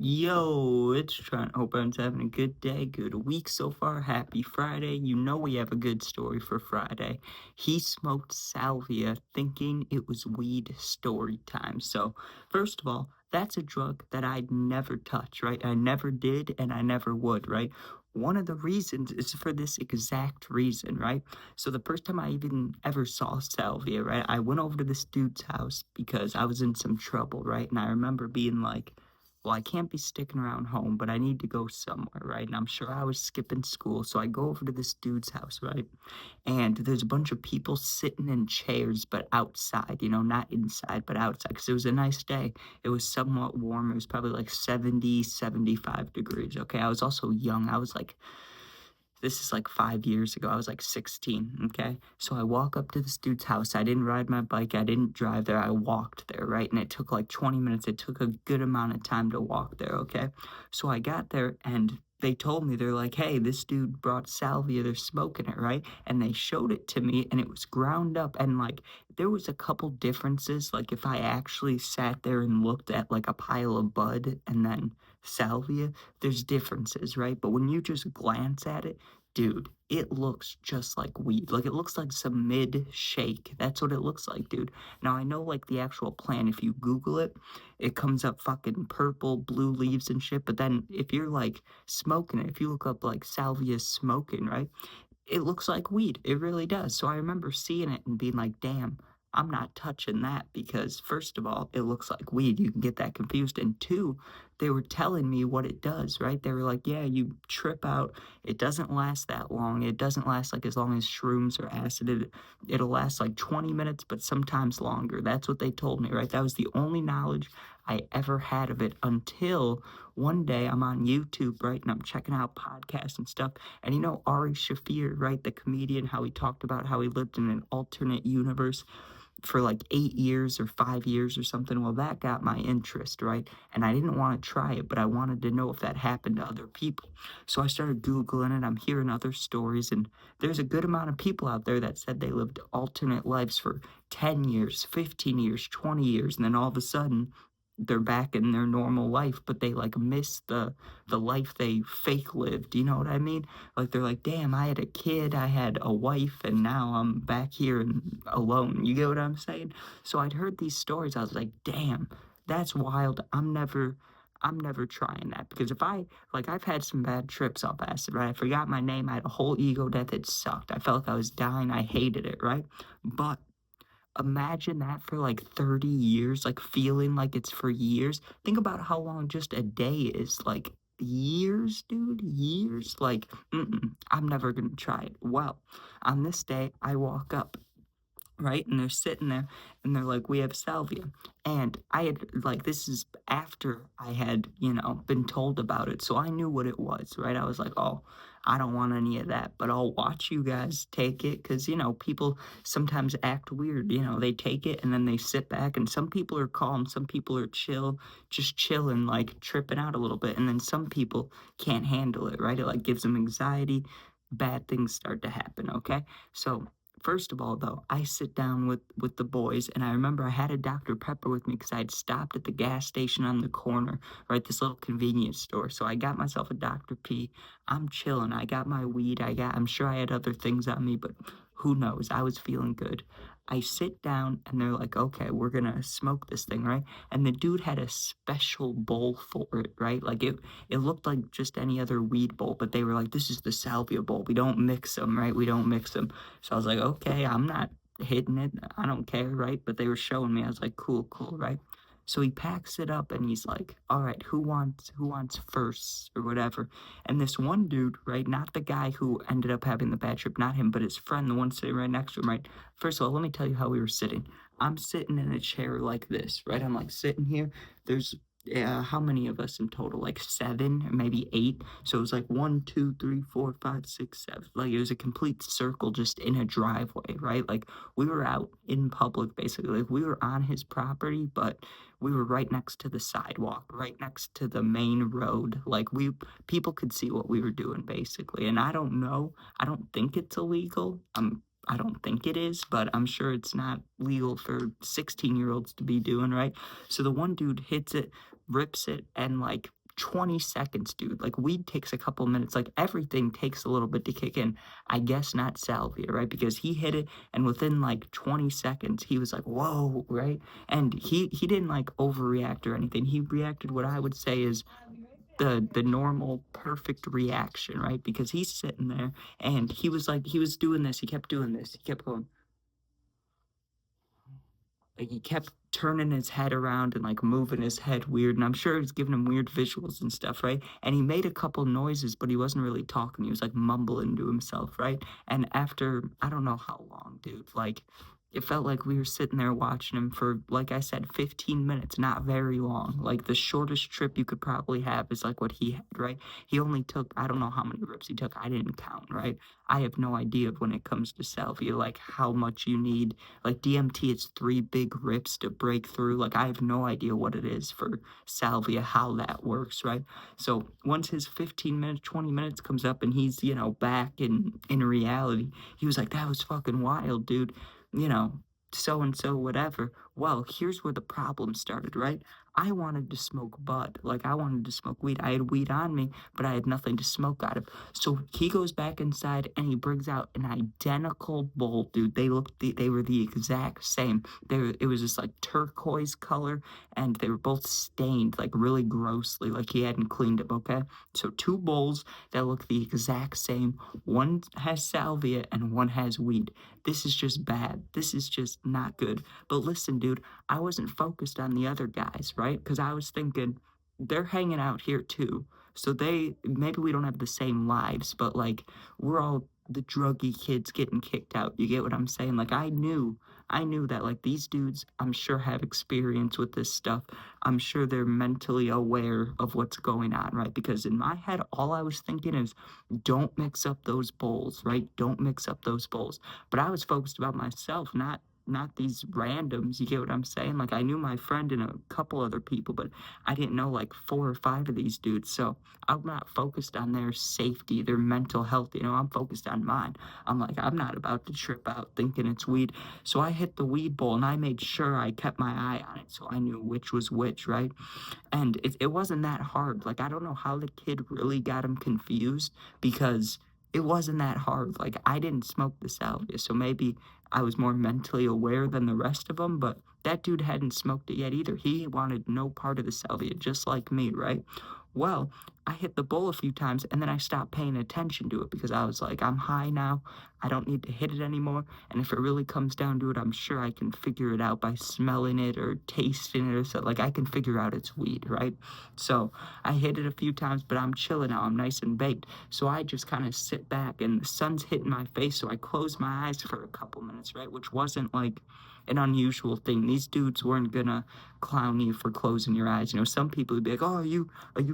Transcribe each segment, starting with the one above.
Yo, it's Trent. Hope everyone's having a good day, good week so far. Happy Friday. You know we have a good story for Friday. He smoked salvia thinking it was weed story time. So, first of all, that's a drug that I'd never touch, right? I never did and I never would, right? One of the reasons is for this exact reason, right? So the first time I even ever saw salvia, right? I went over to this dude's house because I was in some trouble, right? And I remember being like, well, I can't be sticking around home, but I need to go somewhere, right? And I'm sure I was skipping school. So I go over to this dude's house, right? And there's a bunch of people sitting in chairs, but outside, not inside, but outside. Because it was a nice day. It was somewhat warm. It was probably like 70, 75 degrees. Okay. I was also young. I was like, this is like 5 years ago. I was like 16. Okay. So I walk up to this dude's house. I didn't ride my bike. I didn't drive there. I walked there, right? And it took like 20 minutes. It took a good amount of time to walk there. Okay. So I got there and they told me, they're like, hey, this dude brought salvia. They're smoking it, right? And they showed it to me and it was ground up. And like, there was a couple differences. Like, if I actually sat there and looked at like a pile of bud and then salvia, there's differences, right? But when you just glance at it, dude, it looks just like weed. Like, it looks like some mid shake. That's what it looks like, dude. Now, I know, like, the actual plant, if you Google it, it comes up fucking purple, blue leaves and shit. But then if you're, like, smoking it, if you look up, like, salvia smoking, right? It looks like weed. It really does. So I remember seeing it and being like, damn, I'm not touching that because, first of all, it looks like weed. You can get that confused. And two, they were telling me what it does, right? They were like, yeah, you trip out. It doesn't last that long. It doesn't last like as long as shrooms or acid. It'll last like 20 minutes, but sometimes longer. That's what they told me, right? That was the only knowledge I ever had of it until one day I'm on YouTube, right? And I'm checking out podcasts and stuff. And Ari Shafir, right, the comedian, how he talked about how he lived in an alternate universe for like 8 years or 5 years or something. Well, that got my interest, right? And I didn't want to try it, but I wanted to know if that happened to other people. So I started Googling it. I'm hearing other stories, and there's a good amount of people out there that said they lived alternate lives for 10 years, 15 years, 20 years, and then all of a sudden, they're back in their normal life, but they like miss the life they fake lived. You know what I mean? Like, they're like, damn, I had a kid, I had a wife, and now I'm back here and alone. You get what I'm saying? So I'd heard these stories. I was like, damn, that's wild. I'm never trying that because if I like I've had some bad trips off acid, right? I forgot my name. I had a whole ego death. It sucked. I felt like I was dying. I hated it, right? But imagine that for like 30 years, like feeling like it's for years. Think about how long just a day is. Like, years, dude, years. Like, I'm never gonna try it. Well, on this day, I walk up, right? And they're sitting there and they're like, we have salvia. And I had, like, this is after I had, been told about it. So I knew what it was, right? I was like, oh, I don't want any of that, but I'll watch you guys take it because, people sometimes act weird. They take it and then they sit back, and some people are calm, some people are chill, just chilling, like tripping out a little bit. And then some people can't handle it, right? It like gives them anxiety. Bad things start to happen, okay? So first of all, though, I sit down with the boys, and I remember I had a Dr. Pepper with me because I had stopped at the gas station on the corner, right, this little convenience store. So I got myself a Dr. P. I'm chilling. I got my weed. I'm sure I had other things on me, but who knows? I was feeling good. I sit down, and they're like, okay, we're gonna smoke this thing, right? And the dude had a special bowl for it, right? Like, it looked like just any other weed bowl, but they were like, this is the salvia bowl. We don't mix them, right? We don't mix them. So I was like, okay, I'm not hitting it. I don't care, right? But they were showing me. I was like, cool, cool, right? So he packs it up and he's like, all right, who wants first or whatever. And this one dude, right, not the guy who ended up having the bad trip, not him, but his friend, the one sitting right next to him, right? First of all, let me tell you how we were sitting. I'm sitting in a chair like this, right? I'm like sitting here. There's how many of us in total? Like seven or maybe eight. So it was like one, two, three, four, five, six, seven. Like, it was a complete circle just in a driveway, right? Like, we were out in public basically. Like, we were on his property, but we were right next to the sidewalk, right next to the main road. Like, people could see what we were doing basically. And I don't know. I don't think it's illegal. I don't think it is, but I'm sure it's not legal for 16-year-olds to be doing, right? So the one dude hits it, rips it, and like 20 seconds, dude. Like, weed takes a couple minutes. Like, everything takes a little bit to kick in. I guess not salvia, right? Because he hit it, and within like 20 seconds, he was like, whoa, right? And he didn't like overreact or anything. He reacted what I would say is the normal perfect reaction, right? Because he's sitting there and he was like, he was doing this, he kept doing this, he kept going, like he kept turning his head around and like moving his head weird, and I'm sure it was giving him weird visuals and stuff, right? And he made a couple noises, but he wasn't really talking. He was like mumbling to himself, right? And after I don't know how long, dude, like it felt like we were sitting there watching him for, like I said, 15 minutes, not very long. Like the shortest trip you could probably have is like what he had, right? He only took, I don't know how many rips he took. I didn't count, right? I have no idea when it comes to salvia, like how much you need. Like DMT, it's three big rips to break through. Like I have no idea what it is for salvia, how that works, right? So once his 15 minutes, 20 minutes comes up and he's, back in reality, he was like, that was fucking wild, dude. You know, so and so, whatever. Well, here's where the problem started, right? I wanted to smoke bud. Like I wanted to smoke weed. I had weed on me, but I had nothing to smoke out of. So he goes back inside and he brings out an identical bowl, dude. They were the exact same. It was just like turquoise color, and they were both stained like really grossly, like he hadn't cleaned them. Okay, so two bowls that look the exact same. One has salvia and one has weed. This is just bad. This is just not good. But listen, dude, I wasn't focused on the other guys, right? Because I was thinking they're hanging out here too. So they maybe we don't have the same lives, but like we're all the druggy kids getting kicked out. You get what I'm saying? Like I knew that like these dudes I'm sure have experience with this stuff. I'm sure they're mentally aware of what's going on, right? Because in my head all I was thinking is don't mix up those bowls, right? Don't mix up those bowls. But I was focused about myself, not these randoms. You get what I'm saying? Like I knew my friend and a couple other people, but I didn't know like four or five of these dudes. So I'm not focused on their safety, their mental health. I'm focused on mine. I'm like, I'm not about to trip out thinking it's weed. So I hit the weed bowl and I made sure I kept my eye on it so I knew which was which, right? And it wasn't that hard. Like, I don't know how the kid really got him confused because it wasn't that hard. Like, I didn't smoke the salvia, so maybe I was more mentally aware than the rest of them, but that dude hadn't smoked it yet either. He wanted no part of the salvia, just like me, right? Well, I hit the bowl a few times and then I stopped paying attention to it because I was like, I'm high now. I don't need to hit it anymore. And if it really comes down to it, I'm sure I can figure it out by smelling it or tasting it or so. Like I can figure out it's weed, right? So I hit it a few times, but I'm chilling now. I'm nice and baked. So I just kind of sit back and the sun's hitting my face. So I close my eyes for a couple minutes, right? Which wasn't like an unusual thing. These dudes weren't gonna clown you for closing your eyes. Some people would be like, "Oh, are you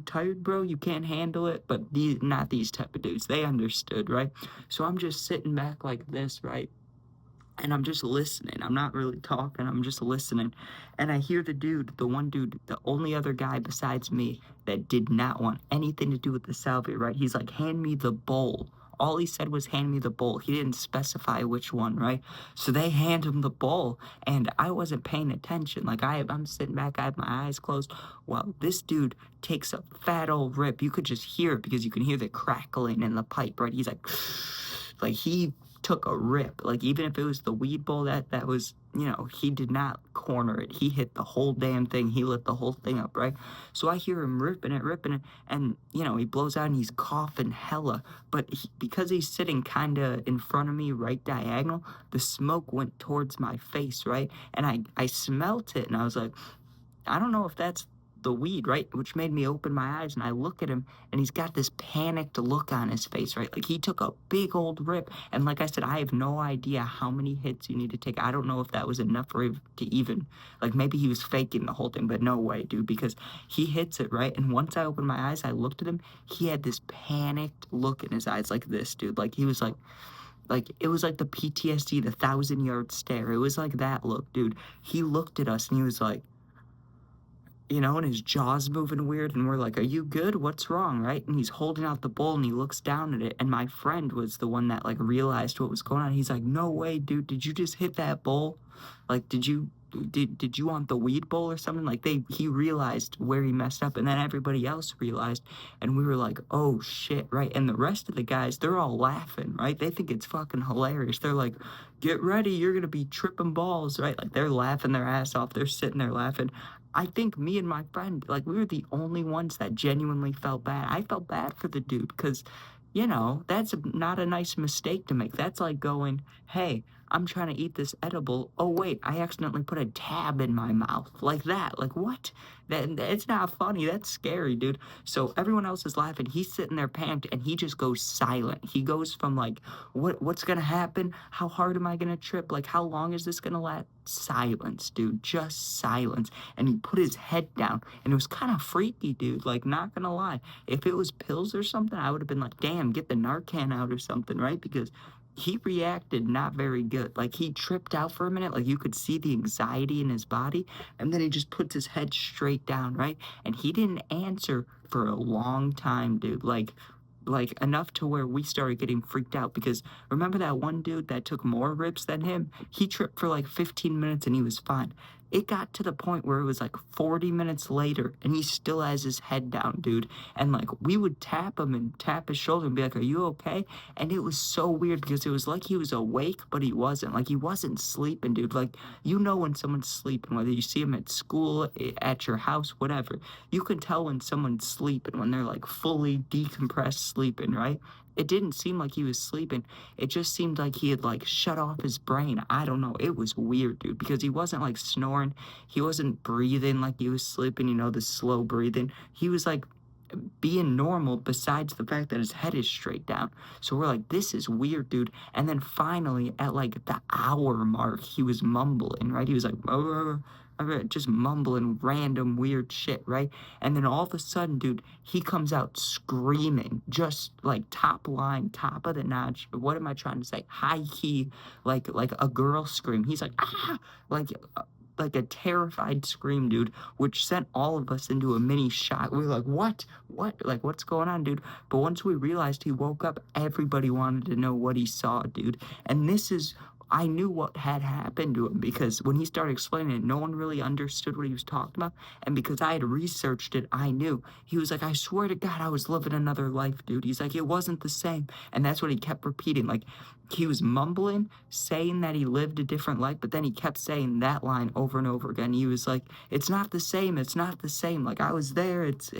tired, bro? You can't handle it." But not these type of dudes. They understood, right? So I'm just sitting back like this, right? And I'm just listening. I'm not really talking. I'm just listening. And I hear the one dude, the only other guy besides me that did not want anything to do with the salvia, right? He's like, hand me the bowl. All he said was, hand me the bowl. He didn't specify which one, right? So they hand him the bowl, and I wasn't paying attention. Like, I'm sitting back, I have my eyes closed. Well, this dude takes a fat old rip. You could just hear it because you can hear the crackling in the pipe, right? He's like, like he took a rip. Like even if it was the weed bowl that was, he did not corner it. He hit the whole damn thing. He lit the whole thing up, right? So I hear him ripping it, and he blows out and he's coughing hella. But because he's sitting kind of in front of me, right diagonal, the smoke went towards my face, right? And I smelt it, and I was like, I don't know if that's the weed, right? Which made me open my eyes and I look at him and he's got this panicked look on his face, right? Like he took a big old rip. And like I said, I have no idea how many hits you need to take. I don't know if that was enough for him to even, like maybe he was faking the whole thing, but no way, dude, because he hits it, right? And once I opened my eyes, I looked at him. He had this panicked look in his eyes like this, dude. Like he was like it was like the PTSD, the 1,000-yard stare. It was like that look, dude. He looked at us and he was like, and his jaw's moving weird, and we're like, "Are you good? What's wrong?" Right? And he's holding out the bowl, and he looks down at it, and my friend was the one that like realized what was going on. He's like, "No way, dude! Did you just hit that bowl? Like, did you?" did you want the weed bowl or something? Like he realized where he messed up, and then everybody else realized, and we were like, oh shit, right? And the rest of the guys, they're all laughing, right? They think it's fucking hilarious. They're like, get ready, you're gonna be tripping balls, right? Like they're laughing their ass off. They're sitting there laughing. I think me and my friend, like, we were the only ones that genuinely felt bad. I felt bad for the dude because, that's not a nice mistake to make. That's like going, hey, I'm trying to eat this edible. Oh, wait, I accidentally put a tab in my mouth. Like that. Like, what? It's not funny. That's scary, dude. So everyone else is laughing. He's sitting there panicked and he just goes silent. He goes from like, what's gonna happen? How hard am I gonna trip? Like, how long is this gonna last? Silence, dude. Just silence. And he put his head down. And it was kind of freaky, dude. Like, not gonna lie. If it was pills or something, I would have been like, damn, get the Narcan out or something, right? Because he reacted not very good. Like he tripped out for a minute, like you could see the anxiety in his body, and then he just puts his head straight down, right? And he didn't answer for a long time, dude. Like enough to where we started getting freaked out because remember that one dude that took more rips than him? He tripped for like 15 minutes and he was fine. It got to the point where it was like 40 minutes later and he still has his head down, dude. And like we would tap him and tap his shoulder and be like, are you okay? And it was so weird because it was like he was awake, but he wasn't. Like he wasn't sleeping, dude. Like when someone's sleeping, whether you see him at school, at your house, whatever. You can tell when someone's sleeping, when they're like fully decompressed sleeping, right? It didn't seem like he was sleeping. It just seemed like he had like shut off his brain. I don't know. It was weird, dude, because he wasn't like snoring. He wasn't breathing like he was sleeping, the slow breathing. He was like being normal besides the fact that his head is straight down. So we're like, this is weird, dude. And then finally, at like the hour mark, he was mumbling, right? He was like, just mumbling random weird shit, right? And then all of a sudden, dude, he comes out screaming, just like top line, top of the notch. What am I trying to say? High key, like a girl scream. He's like, ah, like. Like a terrified scream, dude, which sent all of us into a mini shock. We were like, what? What? Like, what's going on, dude? But once we realized he woke up, everybody wanted to know what he saw, dude. And I knew what had happened to him because when he started explaining it, no one really understood what he was talking about. And because I had researched it, I knew. He was like, I swear to God, I was living another life, dude. He's like, it wasn't the same. And that's what he kept repeating. Like, he was mumbling, saying that he lived a different life, but then he kept saying that line over and over again. He was like, "It's not the same. It's not the same. Like I was there. It's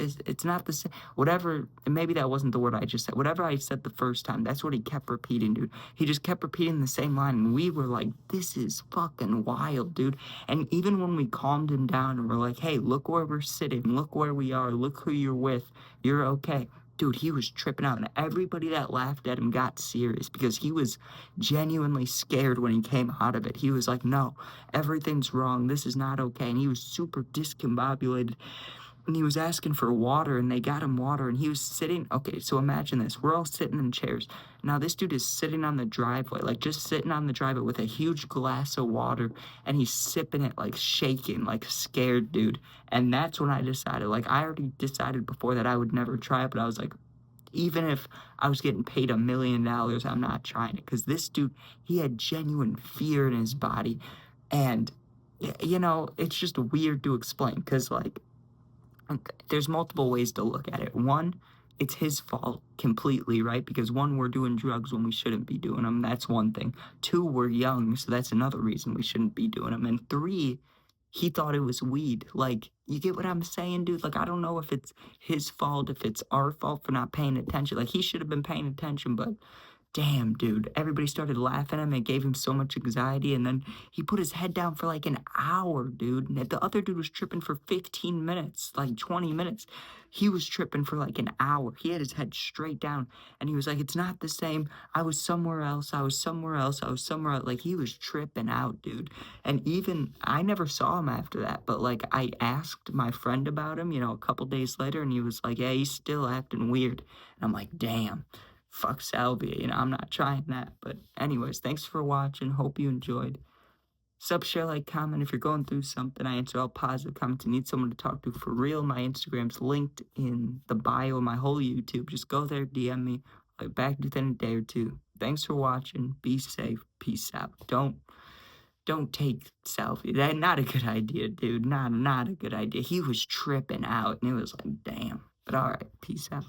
not the same." Whatever. And maybe that wasn't the word I just said. Whatever I said the first time, that's what he kept repeating, dude. He just kept repeating the same line, and we were like, "This is fucking wild, dude." And even when we calmed him down and we're like, "Hey, look where we're sitting. Look where we are. Look who you're with. You're okay." Dude, he was tripping out, and everybody that laughed at him got serious because he was genuinely scared when he came out of it. He was like, no, everything's wrong. This is not okay. And he was super discombobulated. And he was asking for water, and they got him water. And he was sitting. Okay, so imagine this. We're all sitting in chairs. Now, this dude is sitting on the driveway, like just sitting on the driveway with a huge glass of water. And he's sipping it, like shaking, like scared, dude. And that's when I decided, like, I already decided before that I would never try it, but I was like, even if I was getting paid $1 million, I'm not trying it because this dude, he had genuine fear in his body, and it's just weird to explain because like there's multiple ways to look at it. One, it's his fault completely, right? Because one, we're doing drugs when we shouldn't be doing them. That's one thing. Two, we're young, so that's another reason we shouldn't be doing them. And three, he thought it was weed. Like, you get what I'm saying, dude? Like, I don't know if it's his fault, if it's our fault for not paying attention. Like, he should have been paying attention, but damn, dude. Everybody started laughing at him. It gave him so much anxiety. And then he put his head down for like an hour, dude. And the other dude was tripping for 15 minutes, like 20 minutes. He was tripping for like an hour. He had his head straight down. And he was like, it's not the same. I was somewhere else. I was somewhere else. I was somewhere else. Like, he was tripping out, dude. And even, I never saw him after that. But like, I asked my friend about him, a couple days later. And he was like, yeah, he's still acting weird. And I'm like, damn, fuck Salvia, I'm not trying that. But anyways, thanks for watching. Hope you enjoyed. Sub, share, like, comment. If you're going through something, I answer all positive comments and need someone to talk to for real. My Instagram's linked in the bio of my whole YouTube. Just go there, DM me. I'll be back within a day or two. Thanks for watching. Be safe. Peace out. Don't don't take selfie. That not a good idea, dude. Not a good idea. He was tripping out, and it was like, damn. But all right, peace out.